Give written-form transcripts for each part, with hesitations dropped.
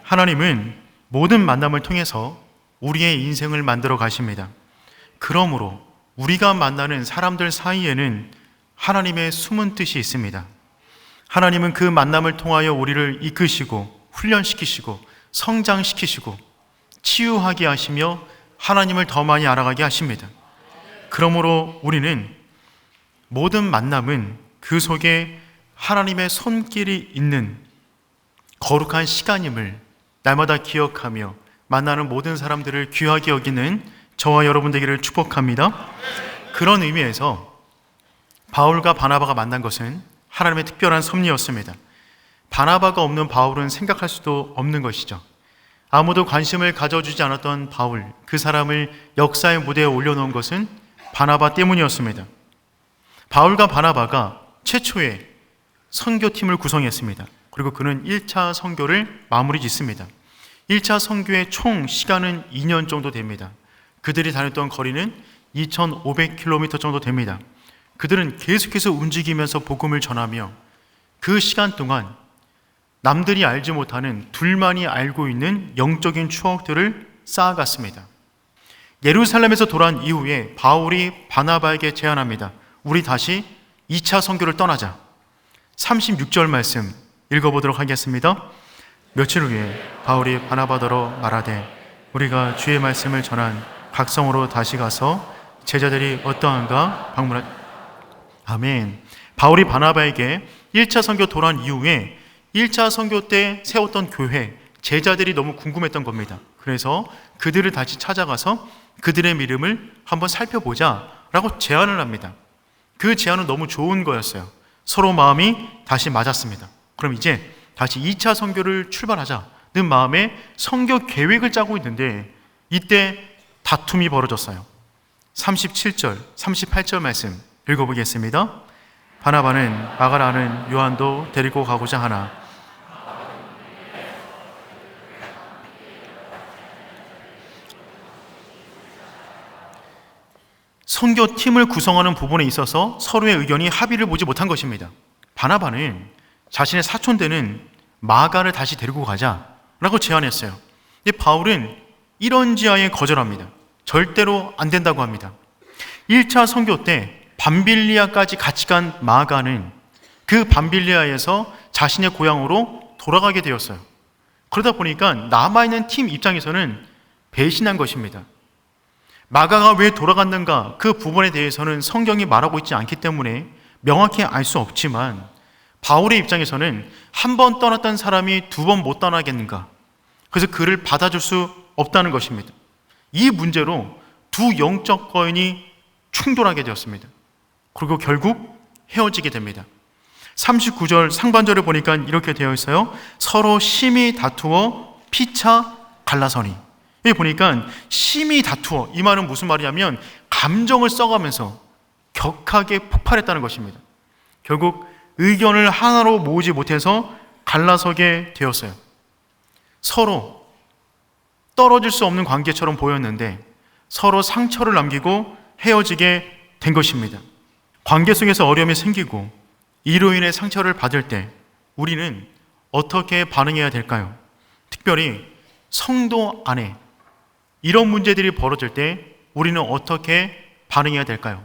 하나님은 모든 만남을 통해서 우리의 인생을 만들어 가십니다. 그러므로 우리가 만나는 사람들 사이에는 하나님의 숨은 뜻이 있습니다. 하나님은 그 만남을 통하여 우리를 이끄시고 훈련시키시고 성장시키시고 치유하게 하시며 하나님을 더 많이 알아가게 하십니다. 그러므로 우리는 모든 만남은 그 속에 하나님의 손길이 있는 거룩한 시간임을 날마다 기억하며 만나는 모든 사람들을 귀하게 여기는 저와 여러분 되기를 축복합니다. 그런 의미에서 바울과 바나바가 만난 것은 하나님의 특별한 섭리였습니다. 바나바가 없는 바울은 생각할 수도 없는 것이죠. 아무도 관심을 가져주지 않았던 바울, 그 사람을 역사의 무대에 올려놓은 것은 바나바 때문이었습니다. 바울과 바나바가 최초의 선교팀을 구성했습니다. 그리고 그는 1차 선교를 마무리 짓습니다. 1차 선교의 총 시간은 2년 정도 됩니다. 그들이 다녔던 거리는 2,500km 정도 됩니다. 그들은 계속해서 움직이면서 복음을 전하며 그 시간 동안 남들이 알지 못하는 둘만이 알고 있는 영적인 추억들을 쌓아갔습니다. 예루살렘에서 돌아온 이후에 바울이 바나바에게 제안합니다. 우리 다시 2차 선교를 떠나자. 36절 말씀 읽어보도록 하겠습니다. 며칠 후에 바울이 바나바더러 말하되 우리가 주의 말씀을 전한 각 성으로 다시 가서 제자들이 어떠한가 방문하. 아멘. 바울이 바나바에게 1차 선교 돌아온 이후에 1차 선교 때 세웠던 교회, 제자들이 너무 궁금했던 겁니다. 그래서 그들을 다시 찾아가서 그들의 믿음을 한번 살펴보자 라고 제안을 합니다. 그 제안은 너무 좋은 거였어요. 서로 마음이 다시 맞았습니다. 그럼 이제 다시 2차 선교를 출발하자는 마음에 선교 계획을 짜고 있는데 이때 다툼이 벌어졌어요. 37절, 38절 말씀 읽어보겠습니다. 바나바는 마가라는 요한도 데리고 가고자 하나 선교팀을 구성하는 부분에 있어서 서로의 의견이 합의를 보지 못한 것입니다. 바나바는 자신의 사촌되는 마가를 다시 데리고 가자라고 제안했어요. 근데 바울은 이런지하에 거절합니다. 절대로 안 된다고 합니다. 1차 선교 때 밤빌리아까지 같이 간 마가는 그 밤빌리아에서 자신의 고향으로 돌아가게 되었어요. 그러다 보니까 남아있는 팀 입장에서는 배신한 것입니다. 마가가 왜 돌아갔는가 그 부분에 대해서는 성경이 말하고 있지 않기 때문에 명확히 알 수 없지만 바울의 입장에서는 한 번 떠났던 사람이 두 번 못 떠나겠는가, 그래서 그를 받아줄 수 없다는 것입니다. 이 문제로 두 영적 거인이 충돌하게 되었습니다. 그리고 결국 헤어지게 됩니다. 39절 상반절을 보니까 이렇게 되어 있어요. 서로 심히 다투어 피차 갈라서니. 여기 보니까 심히 다투어, 이 말은 무슨 말이냐면 감정을 써가면서 격하게 폭발했다는 것입니다. 결국 의견을 하나로 모으지 못해서 갈라서게 되었어요. 서로 떨어질 수 없는 관계처럼 보였는데 서로 상처를 남기고 헤어지게 된 것입니다. 관계 속에서 어려움이 생기고 이로 인해 상처를 받을 때 우리는 어떻게 반응해야 될까요? 특별히 성도 안에 이런 문제들이 벌어질 때 우리는 어떻게 반응해야 될까요?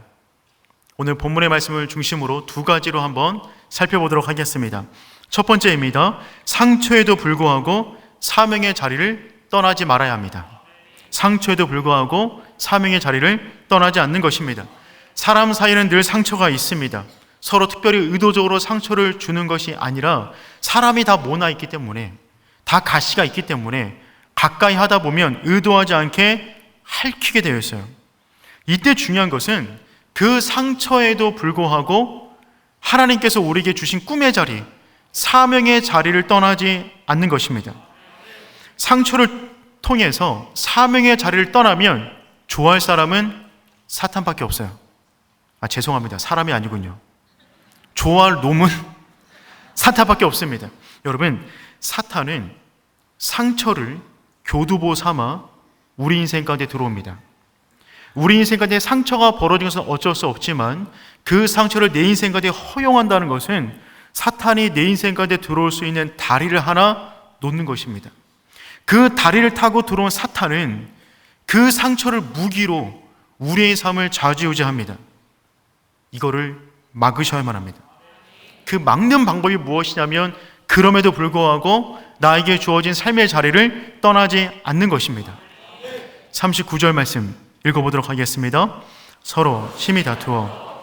오늘 본문의 말씀을 중심으로 두 가지로 한번 살펴보도록 하겠습니다. 첫 번째입니다. 상처에도 불구하고 사명의 자리를 떠나지 말아야 합니다. 상처에도 불구하고 사명의 자리를 떠나지 않는 것입니다. 사람 사이에는 늘 상처가 있습니다. 서로 특별히 의도적으로 상처를 주는 것이 아니라 사람이 다 모나 있기 때문에, 다 가시가 있기 때문에 가까이 하다 보면 의도하지 않게 핥히게 되어 있어요. 이때 중요한 것은 그 상처에도 불구하고 하나님께서 우리에게 주신 꿈의 자리, 사명의 자리를 떠나지 않는 것입니다. 상처를 통해서 사명의 자리를 떠나면 좋아할 사람은 사탄밖에 없어요. 죄송합니다. 사람이 아니군요. 좋아할 놈은 사탄밖에 없습니다. 여러분, 사탄은 상처를 교두보 삼아 우리 인생 가운데 들어옵니다. 우리 인생 가운데 상처가 벌어진 것은 어쩔 수 없지만 그 상처를 내 인생 가운데 허용한다는 것은 사탄이 내 인생 가운데 들어올 수 있는 다리를 하나 놓는 것입니다. 그 다리를 타고 들어온 사탄은 그 상처를 무기로 우리의 삶을 좌지우지합니다. 이거를 막으셔야만 합니다. 그 막는 방법이 무엇이냐면 그럼에도 불구하고 나에게 주어진 삶의 자리를 떠나지 않는 것입니다. 39절 말씀 읽어보도록 하겠습니다. 서로 심히 다투어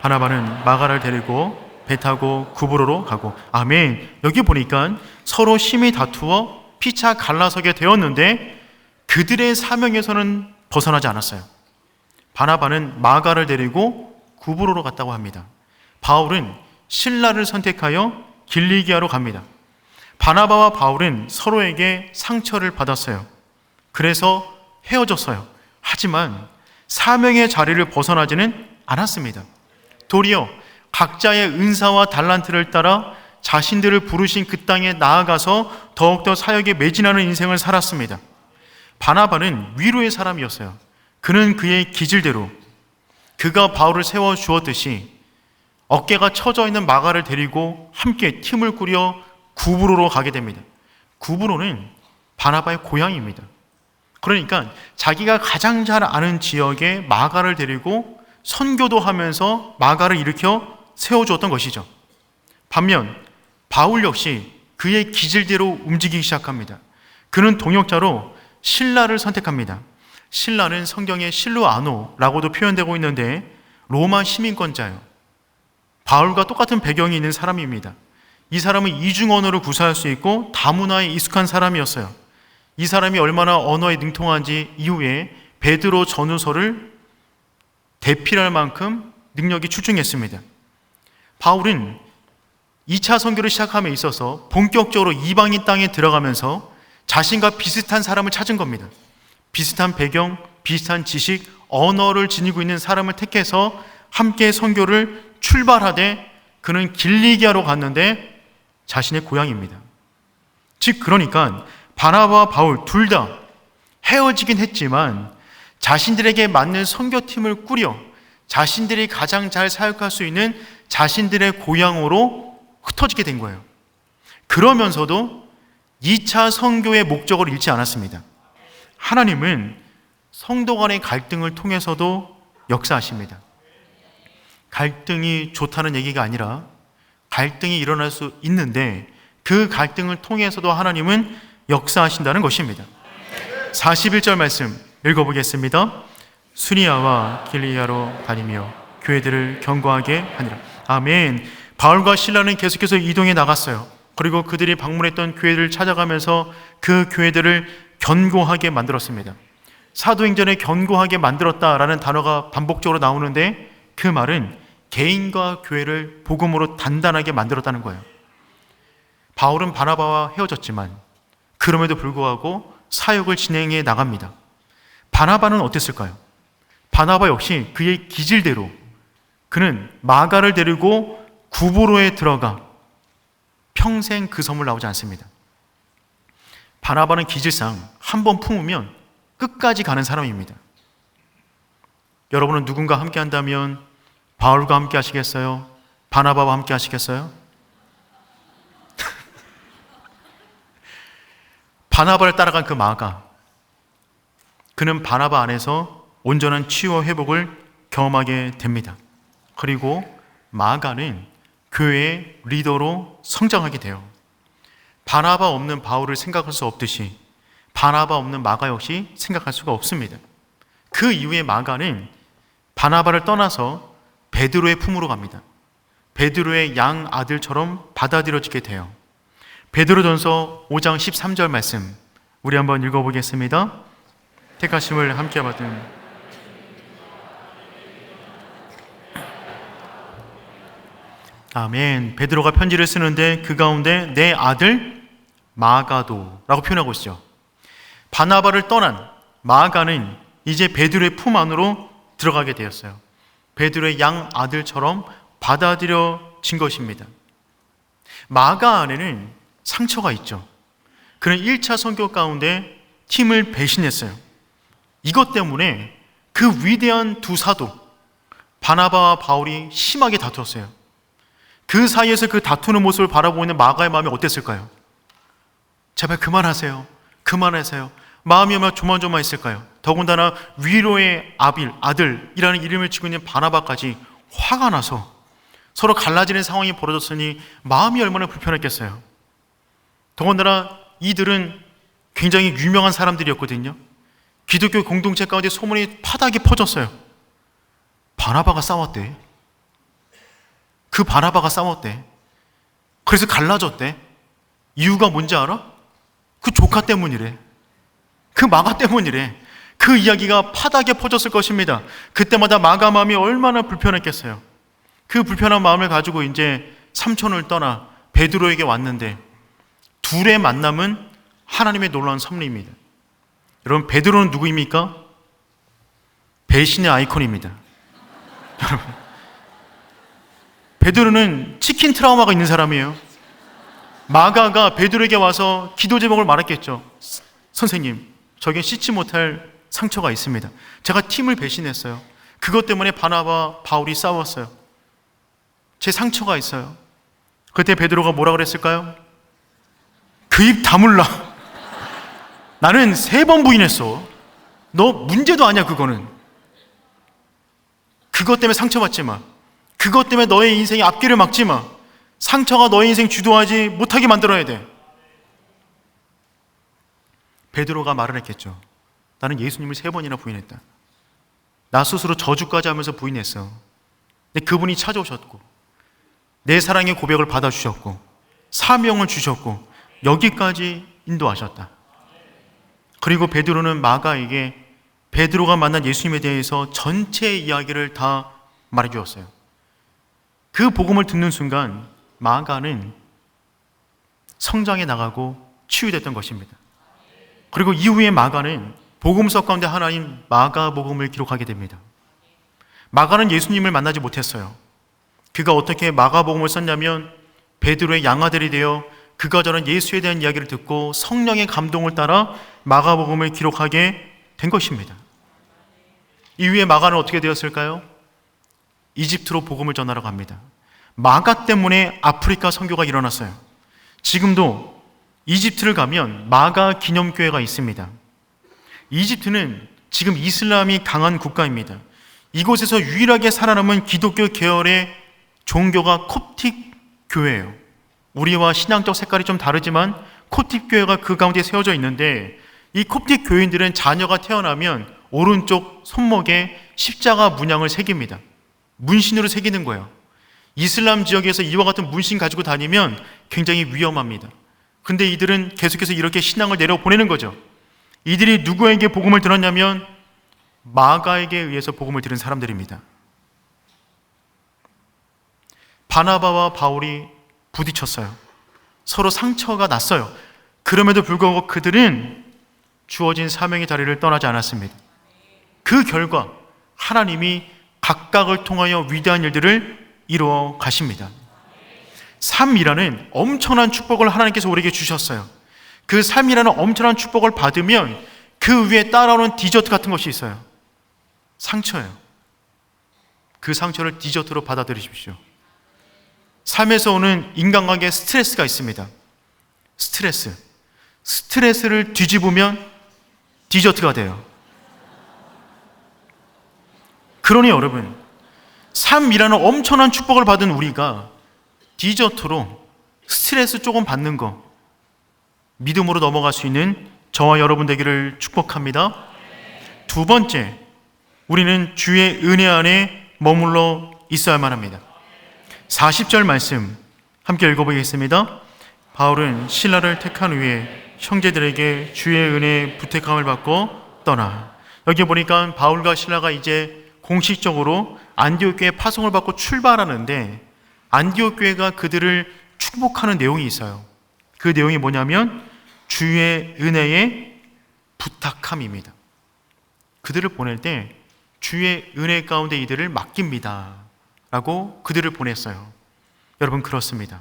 바나바는 마가를 데리고 배 타고 구브로로 가고. 아멘. 여기 보니까 서로 심히 다투어 피차 갈라서게 되었는데 그들의 사명에서는 벗어나지 않았어요. 바나바는 마가를 데리고 구브로로 갔다고 합니다. 바울은 실라를 선택하여 길리기아로 갑니다. 바나바와 바울은 서로에게 상처를 받았어요. 그래서 헤어졌어요. 하지만 사명의 자리를 벗어나지는 않았습니다. 도리어 각자의 은사와 달란트를 따라 자신들을 부르신 그 땅에 나아가서 더욱더 사역에 매진하는 인생을 살았습니다. 바나바는 위로의 사람이었어요. 그는 그의 기질대로 그가 바울을 세워주었듯이 어깨가 처져 있는 마가를 데리고 함께 팀을 꾸려 구브로로 가게 됩니다. 구브로는 바나바의 고향입니다. 그러니까 자기가 가장 잘 아는 지역에 마가를 데리고 선교도 하면서 마가를 일으켜 세워주었던 것이죠. 반면 바울 역시 그의 기질대로 움직이기 시작합니다. 그는 동역자로 실라를 선택합니다. 실라는 성경에 실루아노라고도 표현되고 있는데 로마 시민권자예요. 바울과 똑같은 배경이 있는 사람입니다. 이 사람은 이중 언어를 구사할 수 있고 다문화에 익숙한 사람이었어요. 이 사람이 얼마나 언어에 능통한지 이후에 베드로 전후서를 대필할 만큼 능력이 출중했습니다. 바울은 2차 선교를 시작함에 있어서 본격적으로 이방인 땅에 들어가면서 자신과 비슷한 사람을 찾은 겁니다. 비슷한 배경, 비슷한 지식, 언어를 지니고 있는 사람을 택해서 함께 선교를 출발하되 그는 길리기아로 갔는데 자신의 고향입니다. 즉 그러니까 바나바와 바울 둘 다 헤어지긴 했지만 자신들에게 맞는 선교팀을 꾸려 자신들이 가장 잘 사역할 수 있는 자신들의 고향으로 흩어지게 된 거예요. 그러면서도 2차 선교의 목적을 잃지 않았습니다. 하나님은 성도 간의 갈등을 통해서도 역사하십니다. 갈등이 좋다는 얘기가 아니라 갈등이 일어날 수 있는데 그 갈등을 통해서도 하나님은 역사하신다는 것입니다. 41절 말씀 읽어보겠습니다. 수리아와 길리아로 다니며 교회들을 견고하게 하니라. 아멘. 바울과 실라는 계속해서 이동해 나갔어요. 그리고 그들이 방문했던 교회들을 찾아가면서 그 교회들을 견고하게 만들었습니다. 사도행전에 견고하게 만들었다라는 단어가 반복적으로 나오는데 그 말은 개인과 교회를 복음으로 단단하게 만들었다는 거예요. 바울은 바나바와 헤어졌지만 그럼에도 불구하고 사역을 진행해 나갑니다. 바나바는 어땠을까요? 바나바 역시 그의 기질대로 그는 마가를 데리고 구브로에 들어가 평생 그 섬을 나오지 않습니다. 바나바는 기질상 한 번 품으면 끝까지 가는 사람입니다. 여러분은 누군가 함께 한다면 바울과 함께 하시겠어요? 바나바와 함께 하시겠어요? 바나바를 따라간 그 마가, 그는 바나바 안에서 온전한 치유와 회복을 경험하게 됩니다. 그리고 마가는 교회의 리더로 성장하게 돼요. 바나바 없는 바울을 생각할 수 없듯이 바나바 없는 마가 역시 생각할 수가 없습니다. 그 이후에 마가는 바나바를 떠나서 베드로의 품으로 갑니다. 베드로의 양 아들처럼 받아들여지게 돼요. 베드로전서 5장 13절 말씀 우리 한번 읽어보겠습니다. 택하심을 함께 받은 아멘. 베드로가 편지를 쓰는데 그 가운데 내 아들 마가도라고 표현하고 있죠. 바나바를 떠난 마가는 이제 베드로의 품 안으로 들어가게 되었어요. 베드로의 양 아들처럼 받아들여진 것입니다. 마가 안에는 상처가 있죠. 그는 1차 선교 가운데 팀을 배신했어요. 이것 때문에 그 위대한 두 사도 바나바와 바울이 심하게 다투었어요. 그 사이에서 그 다투는 모습을 바라보고 있는 마가의 마음이 어땠을까요? 제발 그만하세요. 그만하세요. 마음이 얼마나 조마조마했을까요? 더군다나 위로의 아들이라는 이름을 지고 있는 바나바까지 화가 나서 서로 갈라지는 상황이 벌어졌으니 마음이 얼마나 불편했겠어요. 더군다나 이들은 굉장히 유명한 사람들이었거든요. 기독교 공동체 가운데 소문이 파다하게 퍼졌어요. 바나바가 싸웠대. 그 바나바가 싸웠대. 그래서 갈라졌대. 이유가 뭔지 알아? 그 조카 때문이래. 그 마가 때문이래. 그 이야기가 파다하게 퍼졌을 것입니다. 그때마다 마가 마음이 얼마나 불편했겠어요. 그 불편한 마음을 가지고 이제 삼촌을 떠나 베드로에게 왔는데 둘의 만남은 하나님의 놀라운 섭리입니다. 여러분, 베드로는 누구입니까? 배신의 아이콘입니다. 여러분, 베드로는 치킨 트라우마가 있는 사람이에요. 마가가 베드로에게 와서 기도 제목을 말했겠죠. 선생님, 저게 씻지 못할 상처가 있습니다. 제가 팀을 배신했어요. 그것 때문에 바나바, 바울이 싸웠어요. 제 상처가 있어요. 그때 베드로가 뭐라 그랬을까요? 그 입 다물라. 나는 3번 부인했어. 너 문제도 아니야. 그거는. 그것 때문에 상처받지 마. 그것 때문에 너의 인생의 앞길을 막지 마. 상처가 너의 인생 주도하지 못하게 만들어야 돼. 베드로가 말을 했겠죠. 나는 예수님을 3번이나 부인했다. 나 스스로 저주까지 하면서 부인했어. 근데 그분이 찾아오셨고 내 사랑의 고백을 받아주셨고 사명을 주셨고 여기까지 인도하셨다. 그리고 베드로는 마가에게 베드로가 만난 예수님에 대해서 전체 이야기를 다 말해주었어요. 그 복음을 듣는 순간 마가는 성장해 나가고 치유됐던 것입니다. 그리고 이후에 마가는 복음서 가운데 하나인 마가복음을 기록하게 됩니다. 마가는 예수님을 만나지 못했어요. 그가 어떻게 마가복음을 썼냐면 베드로의 양아들이 되어 그가 전한 예수에 대한 이야기를 듣고 성령의 감동을 따라 마가복음을 기록하게 된 것입니다. 이후에 마가는 어떻게 되었을까요? 이집트로 복음을 전하러 갑니다. 마가 때문에 아프리카 선교가 일어났어요. 지금도 이집트를 가면 마가 기념교회가 있습니다. 이집트는 지금 이슬람이 강한 국가입니다. 이곳에서 유일하게 살아남은 기독교 계열의 종교가 콥틱 교회예요. 우리와 신앙적 색깔이 좀 다르지만 콥틱 교회가 그 가운데 세워져 있는데 이 콥틱 교인들은 자녀가 태어나면 오른쪽 손목에 십자가 문양을 새깁니다. 문신으로 새기는 거예요. 이슬람 지역에서 이와 같은 문신 가지고 다니면 굉장히 위험합니다. 근데 이들은 계속해서 이렇게 신앙을 내려보내는 거죠. 이들이 누구에게 복음을 들었냐면 마가에게 의해서 복음을 들은 사람들입니다. 바나바와 바울이 부딪혔어요. 서로 상처가 났어요. 그럼에도 불구하고 그들은 주어진 사명의 자리를 떠나지 않았습니다. 그 결과 하나님이 각각을 통하여 위대한 일들을 이루어 가십니다. 삶이라는 엄청난 축복을 하나님께서 우리에게 주셨어요. 그 삶이라는 엄청난 축복을 받으면 그 위에 따라오는 디저트 같은 것이 있어요. 상처예요. 그 상처를 디저트로 받아들이십시오. 삶에서 오는 인간관계에 스트레스가 있습니다. 스트레스를 뒤집으면 디저트가 돼요. 그러니 여러분, 삶이라는 엄청난 축복을 받은 우리가 디저트로 스트레스 조금 받는 거 믿음으로 넘어갈 수 있는 저와 여러분 되기를 축복합니다. 두 번째, 우리는 주의 은혜 안에 머물러 있어야만 합니다. 40절 말씀 함께 읽어보겠습니다. 바울은 실라를 택한 후에 형제들에게 주의 은혜 부택함을 받고 떠나. 여기 보니까 바울과 실라가 이제 공식적으로 안디옥 교회 파송을 받고 출발하는데 안디옥 교회가 그들을 축복하는 내용이 있어요. 그 내용이 뭐냐면 주의 은혜의 부탁함입니다. 그들을 보낼 때 주의 은혜 가운데 이들을 맡깁니다 라고 그들을 보냈어요. 여러분, 그렇습니다.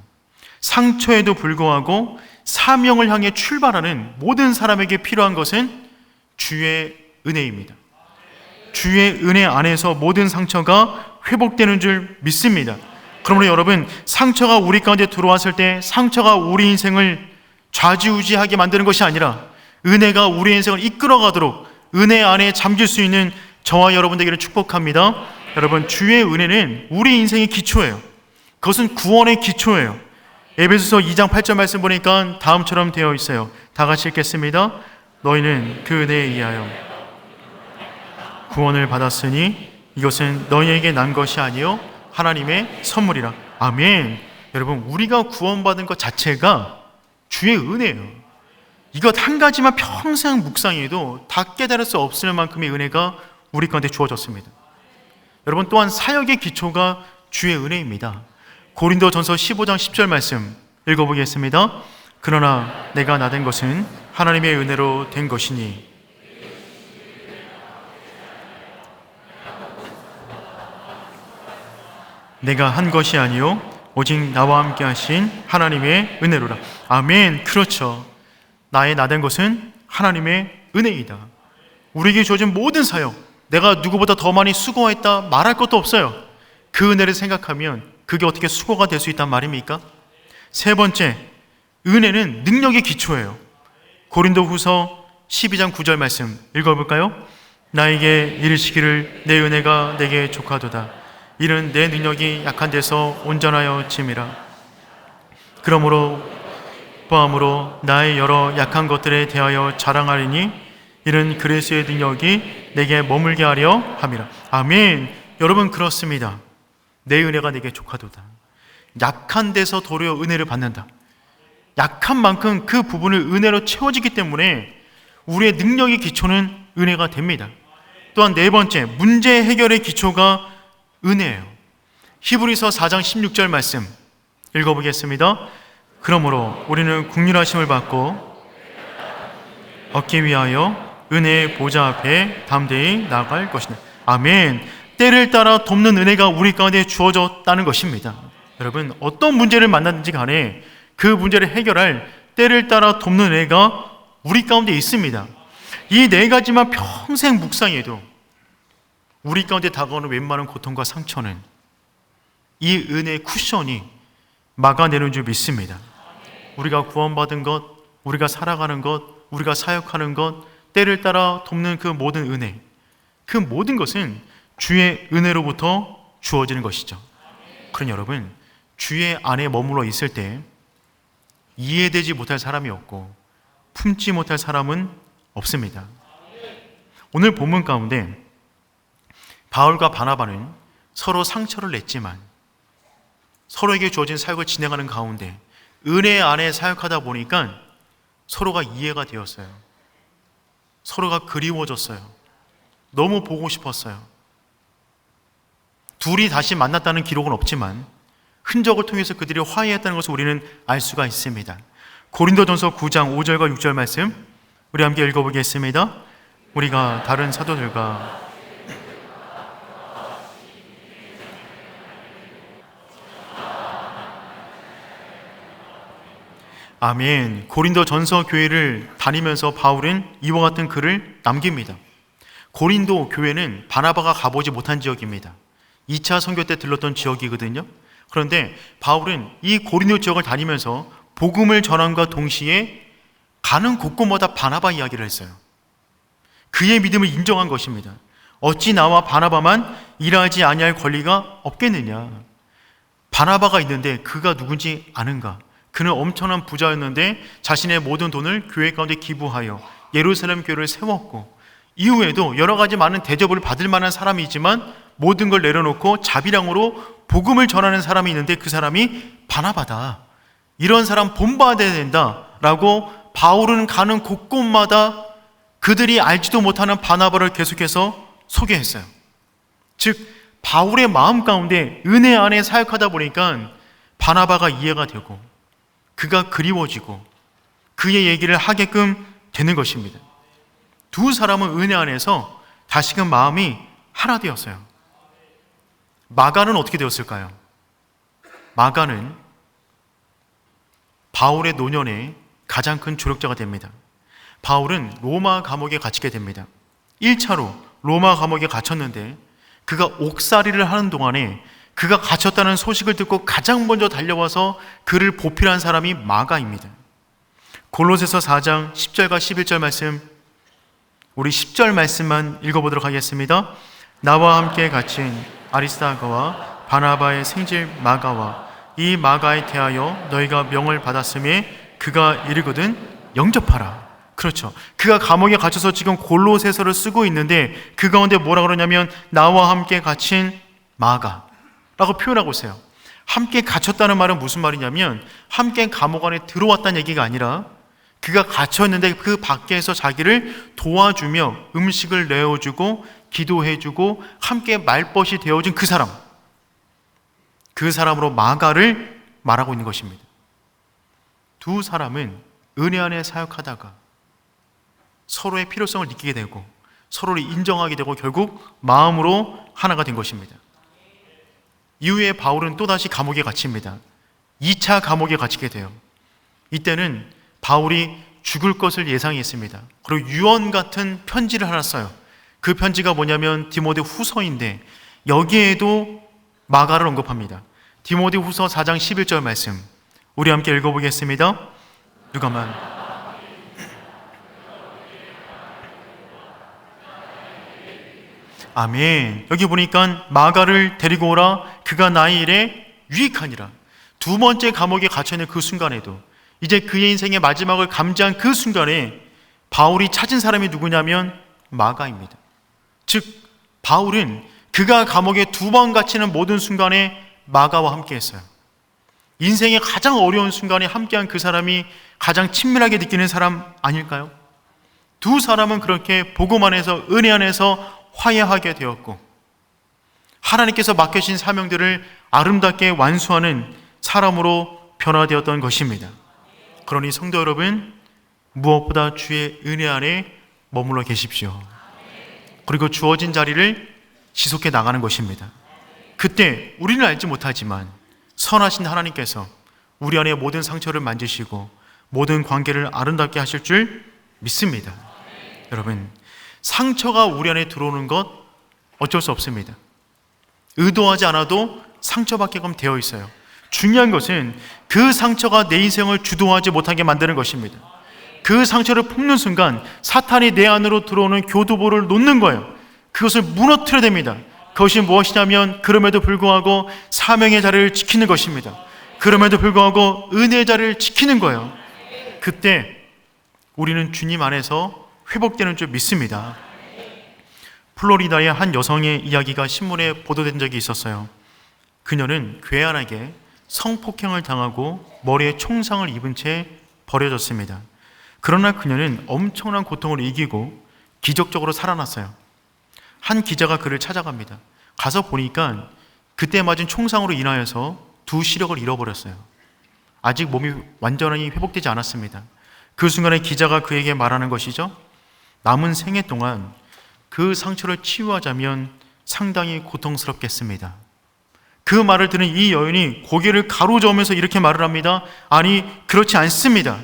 상처에도 불구하고 사명을 향해 출발하는 모든 사람에게 필요한 것은 주의 은혜입니다. 주의 은혜 안에서 모든 상처가 회복되는 줄 믿습니다. 그러므로 여러분, 상처가 우리 가운데 들어왔을 때 상처가 우리 인생을 좌지우지하게 만드는 것이 아니라 은혜가 우리의 인생을 이끌어가도록 은혜 안에 잠길 수 있는 저와 여러분 되기를 축복합니다. 여러분, 주의 은혜는 우리 인생의 기초예요. 그것은 구원의 기초예요. 에베소서 2장 8절 말씀 보니까 다음처럼 되어 있어요. 다 같이 읽겠습니다. 너희는 그 은혜에 의하여 구원을 받았으니 이것은 너희에게 난 것이 아니요 하나님의 선물이라. 아멘. 여러분, 우리가 구원받은 것 자체가 주의 은혜예요. 이것 한 가지만 평생 묵상해도 다 깨달을 수 없을 만큼의 은혜가 우리 가운데 주어졌습니다. 여러분, 또한 사역의 기초가 주의 은혜입니다. 고린도전서 15장 10절 말씀 읽어보겠습니다. 그러나 내가 나된 것은 하나님의 은혜로 된 것이니 내가 한 것이 아니요 오직 나와 함께 하신 하나님의 은혜로라. 아멘. 그렇죠. 나의 나된 것은 하나님의 은혜이다. 우리에게 주어진 모든 사역, 내가 누구보다 더 많이 수고했다 말할 것도 없어요. 그 은혜를 생각하면 그게 어떻게 수고가 될 수 있단 말입니까? 세 번째, 은혜는 능력의 기초예요. 고린도후서 12장 9절 말씀 읽어볼까요? 나에게 이르시기를 내 은혜가 내게 족하도다. 이는 내 능력이 약한 데서 온전하여 짐이라. 그러므로 기뻐함으로 나의 여러 약한 것들에 대하여 자랑하리니 이는 그리스도의 능력이 내게 머물게 하려 함이라. 아멘. 여러분, 그렇습니다. 내 은혜가 내게 족하도다. 약한 데서 도리어 은혜를 받는다. 약한 만큼 그 부분을 은혜로 채워지기 때문에 우리의 능력의 기초는 은혜가 됩니다. 또한 네 번째, 문제 해결의 기초가 은혜예요. 히브리서 4장 16절 말씀 읽어보겠습니다. 그러므로 우리는 긍휼하심을 받고 얻기 위하여 은혜의 보좌 앞에 담대히 나아갈 것이다. 아멘. 때를 따라 돕는 은혜가 우리 가운데 주어졌다는 것입니다. 여러분, 어떤 문제를 만나든지 간에 그 문제를 해결할 때를 따라 돕는 은혜가 우리 가운데 있습니다. 이 네 가지만 평생 묵상해도 우리 가운데 다가오는 웬만한 고통과 상처는 이 은혜의 쿠션이 막아내는 줄 믿습니다. 우리가 구원받은 것, 우리가 살아가는 것, 우리가 사역하는 것, 때를 따라 돕는 그 모든 은혜, 그 모든 것은 주의 은혜로부터 주어지는 것이죠. 그러니 여러분, 주의 안에 머물러 있을 때 이해되지 못할 사람이 없고 품지 못할 사람은 없습니다. 오늘 본문 가운데 바울과 바나바는 서로 상처를 냈지만 서로에게 주어진 사역을 진행하는 가운데 은혜 안에 사역하다 보니까 서로가 이해가 되었어요. 서로가 그리워졌어요. 너무 보고 싶었어요. 둘이 다시 만났다는 기록은 없지만 흔적을 통해서 그들이 화해했다는 것을 우리는 알 수가 있습니다. 고린도전서 9장 5절과 6절 말씀 우리 함께 읽어보겠습니다. 우리가 다른 사도들과 아멘. 고린도전서 교회를 다니면서 바울은 이와 같은 글을 남깁니다. 고린도 교회는 바나바가 가보지 못한 지역입니다. 2차 선교 때 들렀던 지역이거든요. 그런데 바울은 이 고린도 지역을 다니면서 복음을 전함과 동시에 가는 곳곳마다 바나바 이야기를 했어요. 그의 믿음을 인정한 것입니다. 어찌 나와 바나바만 일하지 아니할 권리가 없겠느냐. 바나바가 있는데 그가 누군지 아는가. 그는 엄청난 부자였는데 자신의 모든 돈을 교회 가운데 기부하여 예루살렘 교회를 세웠고 이후에도 여러 가지 많은 대접을 받을 만한 사람이지만 모든 걸 내려놓고 자비량으로 복음을 전하는 사람이 있는데 그 사람이 바나바다. 이런 사람 본받아야 된다라고 바울은 가는 곳곳마다 그들이 알지도 못하는 바나바를 계속해서 소개했어요. 즉 바울의 마음 가운데 은혜 안에 사역하다 보니까 바나바가 이해가 되고 그가 그리워지고 그의 얘기를 하게끔 되는 것입니다. 두 사람은 은혜 안에서 다시금 마음이 하나 되었어요. 마가는 어떻게 되었을까요? 마가는 바울의 노년에 가장 큰 조력자가 됩니다. 바울은 로마 감옥에 갇히게 됩니다. 1차로 로마 감옥에 갇혔는데 그가 옥살이를 하는 동안에 그가 갇혔다는 소식을 듣고 가장 먼저 달려와서 그를 보필한 사람이 마가입니다. 골로새서 4장 10절과 11절 말씀, 우리 10절 말씀만 읽어보도록 하겠습니다. 나와 함께 갇힌 아리스다거와 바나바의 생질 마가와 이 마가에 대하여 너희가 명을 받았음에 그가 이르거든 영접하라. 그렇죠. 그가 감옥에 갇혀서 지금 골로새서를 쓰고 있는데 그 가운데 뭐라 그러냐면 나와 함께 갇힌 마가라고 표현하고 있어요. 함께 갇혔다는 말은 무슨 말이냐면 함께 감옥 안에 들어왔다는 얘기가 아니라 그가 갇혔는데 그 밖에서 자기를 도와주며 음식을 내어주고 기도해주고 함께 말벗이 되어준 그 사람, 그 사람으로 마가를 말하고 있는 것입니다. 두 사람은 은혜 안에 사역하다가 서로의 필요성을 느끼게 되고 서로를 인정하게 되고 결국 마음으로 하나가 된 것입니다. 이후에 바울은 또다시 감옥에 갇힙니다. 2차 감옥에 갇히게 돼요. 이때는 바울이 죽을 것을 예상했습니다. 그리고 유언 같은 편지를 하나 써요. 그 편지가 뭐냐면 디모데 후서인데 여기에도 마가를 언급합니다. 디모데 후서 4장 11절 말씀 우리 함께 읽어보겠습니다. 누가만 아멘. 여기 보니까 마가를 데리고 오라 그가 나의 일에 유익하니라. 두 번째 감옥에 갇혀있는 그 순간에도 이제 그의 인생의 마지막을 감지한 그 순간에 바울이 찾은 사람이 누구냐면 마가입니다. 즉 바울은 그가 감옥에 두 번 갇히는 모든 순간에 마가와 함께 했어요. 인생의 가장 어려운 순간에 함께한 그 사람이 가장 친밀하게 느끼는 사람 아닐까요? 두 사람은 그렇게 복음 안에서 은혜 안에서 화해하게 되었고 하나님께서 맡겨진 사명들을 아름답게 완수하는 사람으로 변화되었던 것입니다. 그러니 성도 여러분, 무엇보다 주의 은혜 안에 머물러 계십시오. 그리고 주어진 자리를 지속해 나가는 것입니다. 그때 우리는 알지 못하지만 선하신 하나님께서 우리 안에 모든 상처를 만지시고 모든 관계를 아름답게 하실 줄 믿습니다. 여러분, 상처가 우리 안에 들어오는 것 어쩔 수 없습니다. 의도하지 않아도 상처받게끔 되어 있어요. 중요한 것은 그 상처가 내 인생을 주도하지 못하게 만드는 것입니다. 그 상처를 품는 순간 사탄이 내 안으로 들어오는 교두보를 놓는 거예요. 그것을 무너뜨려야 됩니다. 그것이 무엇이냐면 그럼에도 불구하고 사명의 자리를 지키는 것입니다. 그럼에도 불구하고 은혜의 자리를 지키는 거예요. 그때 우리는 주님 안에서 회복되는 줄 믿습니다. 플로리다의 한 여성의 이야기가 신문에 보도된 적이 있었어요. 그녀는 괴한하게 성폭행을 당하고 머리에 총상을 입은 채 버려졌습니다. 그러나 그녀는 엄청난 고통을 이기고 기적적으로 살아났어요. 한 기자가 그를 찾아갑니다. 가서 보니까 그때 맞은 총상으로 인하여서 두 시력을 잃어버렸어요. 아직 몸이 완전히 회복되지 않았습니다. 그 순간에 기자가 그에게 말하는 것이죠. 남은 생애 동안 그 상처를 치유하자면 상당히 고통스럽겠습니다. 그 말을 들은 이 여인이 고개를 가로저으면서 이렇게 말을 합니다. 아니, 그렇지 않습니다.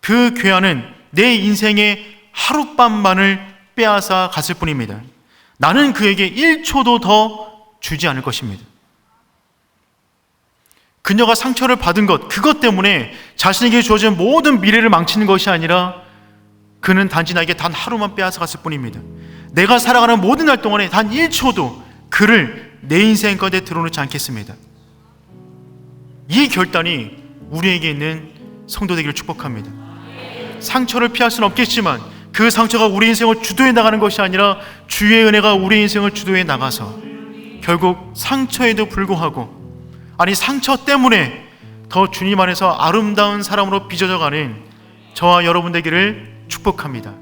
그 괴한은 내 인생의 하룻밤만을 빼앗아 갔을 뿐입니다. 나는 그에게 1초도 더 주지 않을 것입니다. 그녀가 상처를 받은 것, 그것 때문에 자신에게 주어진 모든 미래를 망치는 것이 아니라 그는 단지 나에게 단 하루만 빼앗아 갔을 뿐입니다. 내가 살아가는 모든 날 동안에 단 1초도 그를 내 인생 가운데 들어놓지 않겠습니다. 이 결단이 우리에게 있는 성도 되기를 축복합니다. 상처를 피할 수는 없겠지만 그 상처가 우리 인생을 주도해 나가는 것이 아니라 주의 은혜가 우리 인생을 주도해 나가서 결국 상처에도 불구하고, 아니 상처 때문에 더 주님 안에서 아름다운 사람으로 빚어져가는 저와 여러분 되기를 축복합니다.